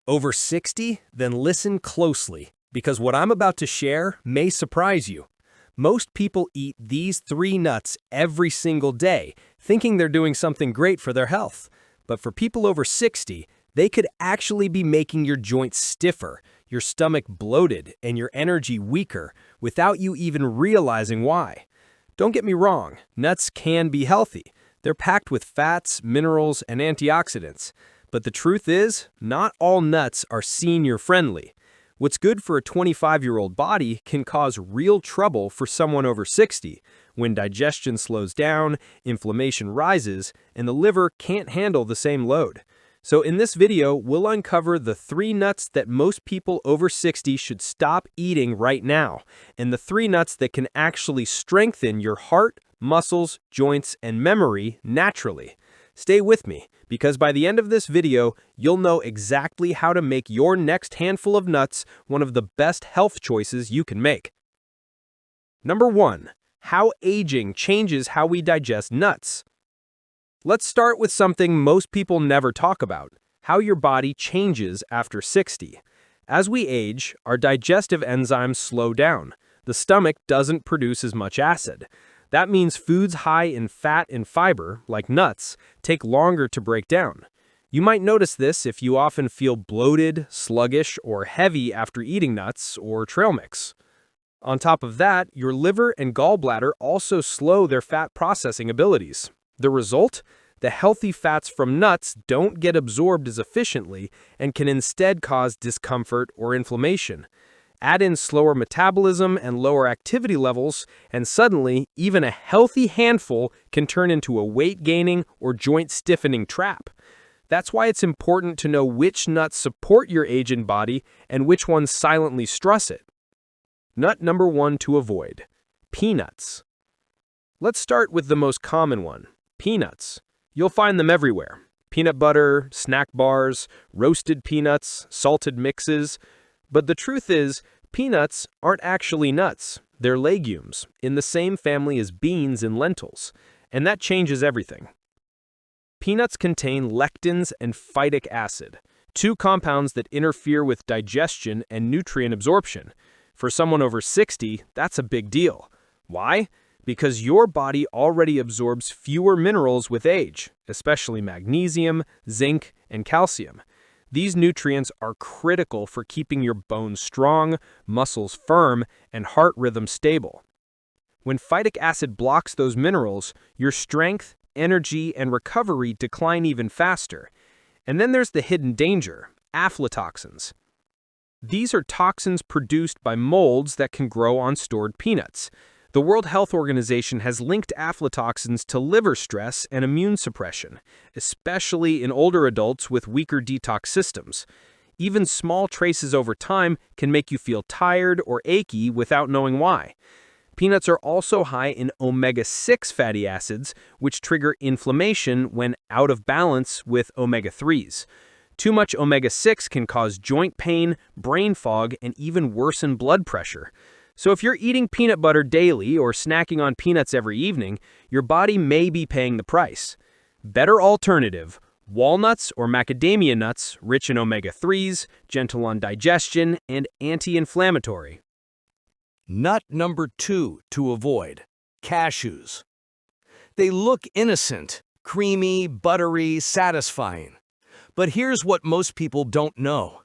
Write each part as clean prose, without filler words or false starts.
Over 60? Then listen closely, because what I'm about to share may surprise you. Most people eat these 3 nuts every single day, thinking they're doing something great for their health. But for people over 60, they could actually be making your joints stiffer, your stomach bloated, and your energy weaker without you even realizing why. Don't get me wrong, nuts can be healthy. They're packed with fats, minerals, and antioxidants. But the truth is, not all nuts are senior-friendly. What's good for a 25-year-old body can cause real trouble for someone over 60 when digestion slows down, inflammation rises, and the liver can't handle the same load. So in this video, we'll uncover the 3 nuts that most people over 60 should stop eating right now, and the 3 nuts that can actually strengthen your heart, muscles, joints, and memory naturally. Stay with me, because by the end of this video, you'll know exactly how to make your next handful of nuts one of the best health choices you can make. Number 1. How aging changes how we digest nuts. Let's start with something most people never talk about: how your body changes after 60. As we age, our digestive enzymes slow down. The stomach doesn't produce as much acid. That means foods high in fat and fiber, like nuts, take longer to break down. You might notice this if you often feel bloated, sluggish, or heavy after eating nuts or trail mix. On top of that, your liver and gallbladder also slow their fat processing abilities. The result? The healthy fats from nuts don't get absorbed as efficiently and can instead cause discomfort or inflammation. Add in slower metabolism and lower activity levels, and suddenly, even a healthy handful can turn into a weight-gaining or joint-stiffening trap. That's why it's important to know which nuts support your aging body and which ones silently stress it. Nut number 1 to avoid: peanuts. Let's start with the most common one: peanuts. You'll find them everywhere: peanut butter, snack bars, roasted peanuts, salted mixes. But the truth is, peanuts aren't actually nuts. They're legumes, in the same family as beans and lentils, and that changes everything. Peanuts contain lectins and phytic acid, 2 compounds that interfere with digestion and nutrient absorption. For someone over 60, that's a big deal. Why? Because your body already absorbs fewer minerals with age, especially magnesium, zinc, and calcium. These nutrients are critical for keeping your bones strong, muscles firm, and heart rhythm stable. When phytic acid blocks those minerals, your strength, energy, and recovery decline even faster. And then there's the hidden danger: aflatoxins. These are toxins produced by molds that can grow on stored peanuts. The World Health Organization has linked aflatoxins to liver stress and immune suppression, especially in older adults with weaker detox systems. Even small traces over time can make you feel tired or achy without knowing why. Peanuts are also high in omega-6 fatty acids, which trigger inflammation when out of balance with omega-3s. Too much omega-6 can cause joint pain, brain fog, and even worsen blood pressure. So if you're eating peanut butter daily or snacking on peanuts every evening, your body may be paying the price. Better alternative: walnuts or macadamia nuts, rich in omega-3s, gentle on digestion, and anti-inflammatory. Nut number 2 to avoid: cashews. They look innocent, creamy, buttery, satisfying. But here's what most people don't know.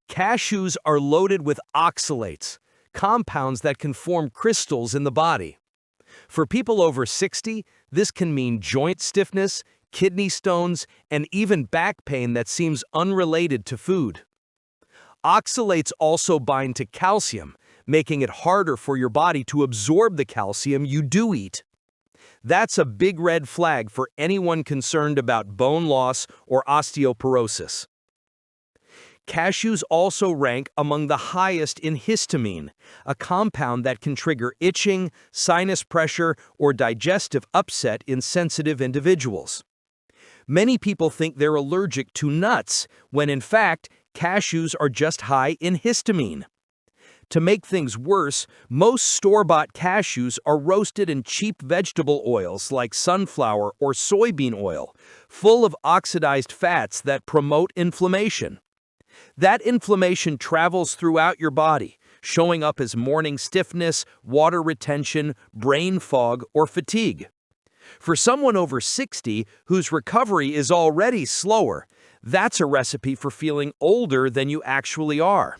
Cashews are loaded with oxalates, compounds that can form crystals in the body. For people over 60, this can mean joint stiffness, kidney stones, and even back pain that seems unrelated to food. Oxalates also bind to calcium, making it harder for your body to absorb the calcium you do eat. That's a big red flag for anyone concerned about bone loss or osteoporosis. Cashews also rank among the highest in histamine, a compound that can trigger itching, sinus pressure, or digestive upset in sensitive individuals. Many people think they're allergic to nuts, when in fact, cashews are just high in histamine. To make things worse, most store-bought cashews are roasted in cheap vegetable oils like sunflower or soybean oil, full of oxidized fats that promote inflammation. That inflammation travels throughout your body, showing up as morning stiffness, water retention, brain fog, or fatigue. For someone over 60 whose recovery is already slower, that's a recipe for feeling older than you actually are.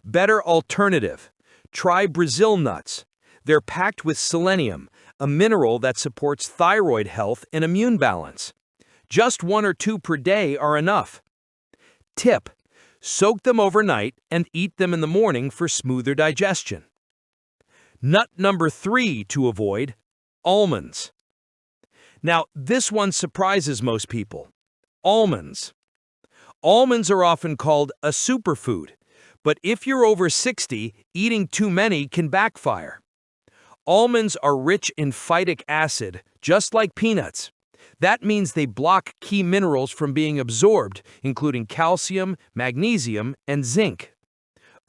Better alternative. Try Brazil nuts. They're packed with selenium, a mineral that supports thyroid health and immune balance. Just 1 or 2 per day are enough. Tip: soak them overnight and eat them in the morning for smoother digestion. Nut number 3 to avoid: almonds. Now, this one surprises most people. Almonds. Almonds are often called a superfood, but if you're over 60, eating too many can backfire. Almonds are rich in phytic acid, just like peanuts. That means they block key minerals from being absorbed, including calcium, magnesium, and zinc.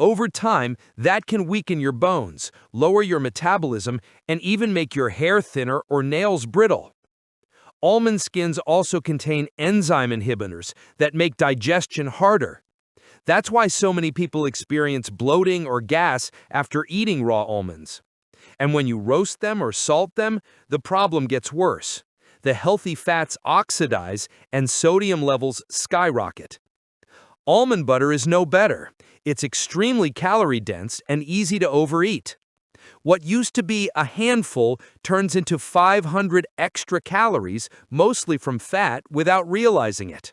Over time, that can weaken your bones, lower your metabolism, and even make your hair thinner or nails brittle. Almond skins also contain enzyme inhibitors that make digestion harder. That's why so many people experience bloating or gas after eating raw almonds. And when you roast them or salt them, the problem gets worse. The healthy fats oxidize and sodium levels skyrocket. Almond butter is no better. It's extremely calorie-dense and easy to overeat. What used to be a handful turns into 500 extra calories, mostly from fat, without realizing it.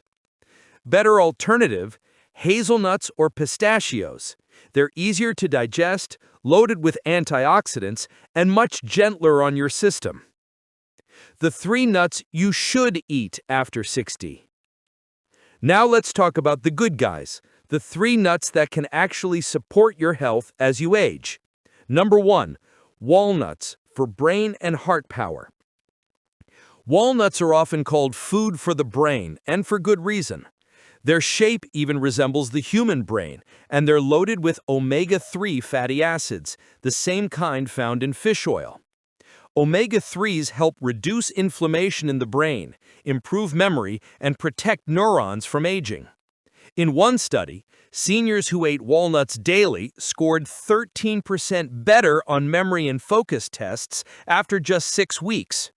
Better alternative: hazelnuts or pistachios. They're easier to digest, loaded with antioxidants, and much gentler on your system. The 3 nuts you should eat after 60. Now let's talk about the good guys, the 3 nuts that can actually support your health as you age. Number 1, walnuts for brain and heart power. Walnuts are often called food for the brain, and for good reason. Their shape even resembles the human brain, and they're loaded with omega-3 fatty acids, the same kind found in fish oil. Omega-3s help reduce inflammation in the brain, improve memory, and protect neurons from aging. In one study, seniors who ate walnuts daily scored 13% better on memory and focus tests after just 6 weeks.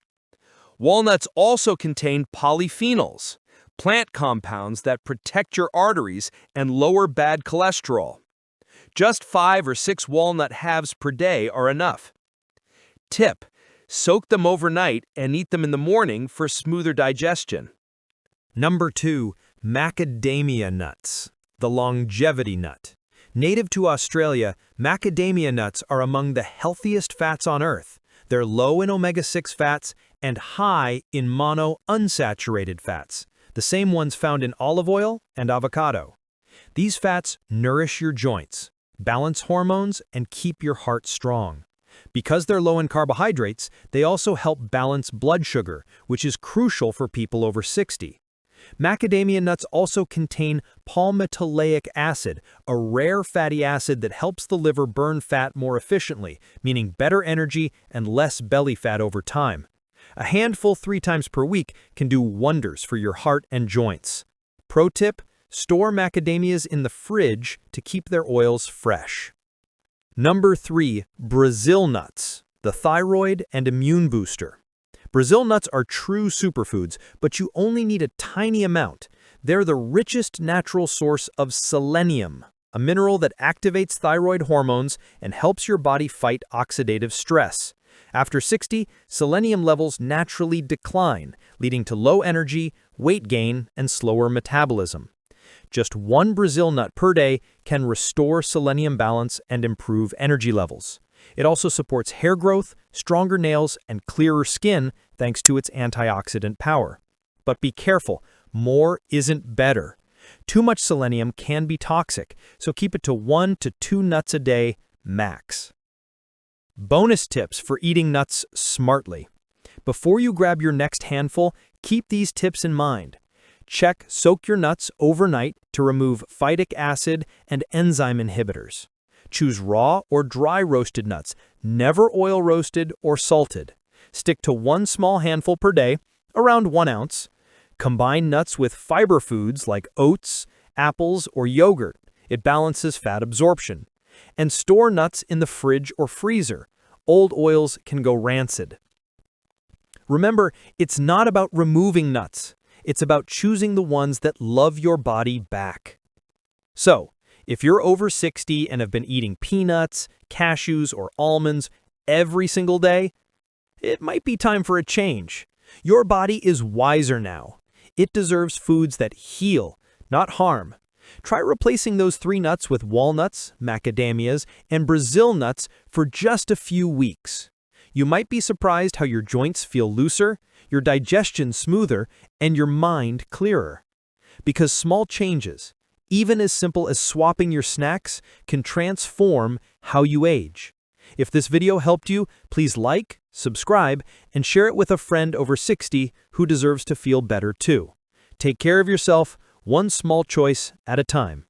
Walnuts also contain polyphenols, plant compounds that protect your arteries and lower bad cholesterol. Just 5 or 6 walnut halves per day are enough. Tip: soak them overnight and eat them in the morning for smoother digestion. Number 2, macadamia nuts, the longevity nut. Native to Australia, macadamia nuts are among the healthiest fats on Earth. They're low in omega-6 fats and high in monounsaturated fats, the same ones found in olive oil and avocado. These fats nourish your joints, balance hormones, and keep your heart strong. Because they're low in carbohydrates, they also help balance blood sugar, which is crucial for people over 60. Macadamia nuts also contain palmitoleic acid, a rare fatty acid that helps the liver burn fat more efficiently, meaning better energy and less belly fat over time. A handful 3 times per week can do wonders for your heart and joints. Pro tip: store macadamias in the fridge to keep their oils fresh. Number 3, Brazil nuts, the thyroid and immune booster. Brazil nuts are true superfoods, but you only need a tiny amount. They're the richest natural source of selenium, a mineral that activates thyroid hormones and helps your body fight oxidative stress. After 60, selenium levels naturally decline, leading to low energy, weight gain, and slower metabolism. Just 1 Brazil nut per day can restore selenium balance and improve energy levels. It also supports hair growth, stronger nails, and clearer skin thanks to its antioxidant power. But be careful, more isn't better. Too much selenium can be toxic, so keep it to 1 to 2 nuts a day max. Bonus tips for eating nuts smartly. Before you grab your next handful, keep these tips in mind. Check soak your nuts overnight to remove phytic acid and enzyme inhibitors. Choose raw or dry roasted nuts, never oil roasted or salted. Stick to 1 small handful per day, around 1 ounce. Combine nuts with fiber foods like oats, apples or yogurt. It balances fat absorption. And store nuts in the fridge or freezer. Old oils can go rancid. Remember, it's not about removing nuts. It's about choosing the ones that love your body back. So, if you're over 60 and have been eating peanuts, cashews, or almonds every single day, it might be time for a change. Your body is wiser now. It deserves foods that heal, not harm. Try replacing those 3 nuts with walnuts, macadamias, and Brazil nuts for just a few weeks. You might be surprised how your joints feel looser, your digestion smoother, and your mind clearer. Because small changes, even as simple as swapping your snacks, can transform how you age. If this video helped you, please like, subscribe, and share it with a friend over 60 who deserves to feel better too. Take care of yourself, one small choice at a time.